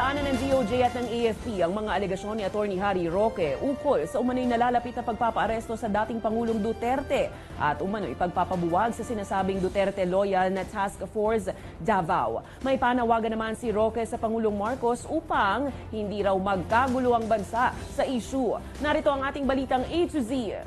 Pinabulaanan ng DOJ at ng AFP ang mga alegasyon ni Atty. Harry Roque ukol sa umano'y nalalapit na pagpapaaresto sa dating Pangulong Duterte at umano'y pagpapabuwag sa sinasabing Duterte Loyal na Task Force Davao. May panawagan naman si Roque sa Pangulong Marcos upang hindi raw magkagulo ang bansa sa issue. Narito ang ating balitang A to Z.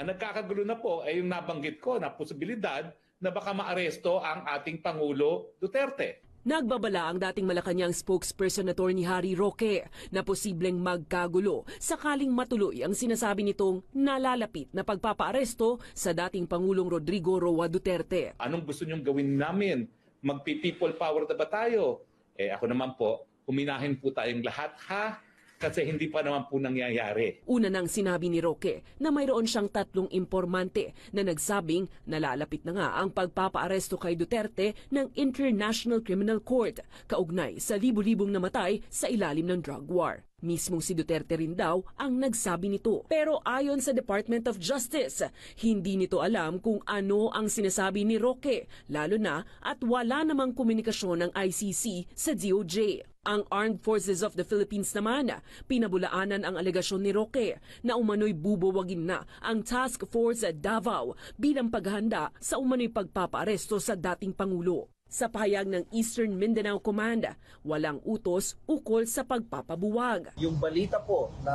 Ang nagkakagulo na po ay yung nabanggit ko na posibilidad na baka maaresto ang ating Pangulo Duterte. Nagbabala ang dating Malacanang spokesperson Atty. Harry Roque na posibleng magkagulo sakaling matuloy ang sinasabi nitong nalalapit na pagpapaaresto sa dating Pangulong Rodrigo Roa Duterte. Anong gusto niyong gawin namin? Magpi-people power na ba tayo? Ako naman po, huminahin po tayong lahat ha? Kasi hindi pa naman po nangyayari. Una nang sinabi ni Roque na mayroon siyang 3 impormante na nagsabing nalalapit na nga ang pagpapaaresto kay Duterte ng International Criminal Court kaugnay sa libu-libong namatay sa ilalim ng drug war. Mismong si Duterte rin daw ang nagsabi nito. Pero ayon sa Department of Justice, hindi nito alam kung ano ang sinasabi ni Roque, lalo na at wala namang komunikasyon ng ICC sa DOJ. Ang Armed Forces of the Philippines naman, pinabulaanan ang alegasyon ni Roque na umano'y bubuwagin na ang Task Force Davao bilang paghahanda sa umano'y pagpapaaresto sa dating Pangulo. Sa pahayag ng Eastern Mindanao Command, walang utos ukol sa pagpapabuwag. Yung balita po na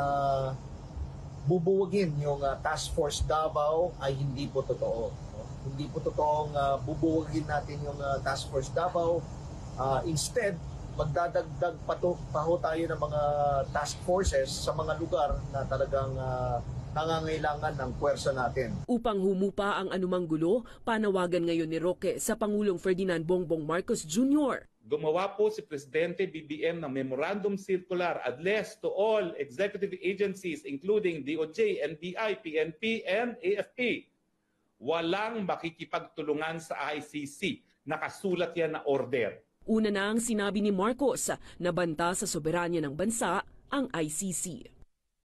bubuwagin yung Task Force Davao ay hindi po totoo. Hindi po totoong bubuwagin natin yung Task Force Davao. Instead, magdadagdag pa ho tayo ng mga task forces sa mga lugar na talagang nangangailangan ng puwersa natin. Upang humupa ang anumang gulo, panawagan ngayon ni Roque sa Pangulong Ferdinand Bongbong Marcos Jr. Gumawa po si Presidente BBM ng Memorandum Circular addressed to all executive agencies including DOJ, NBI, PNP, and AFP. Walang makikipagtulungan sa ICC. Nakasulat yan na order. Una na ang sinabi ni Marcos na banta sa soberanya ng bansa ang ICC.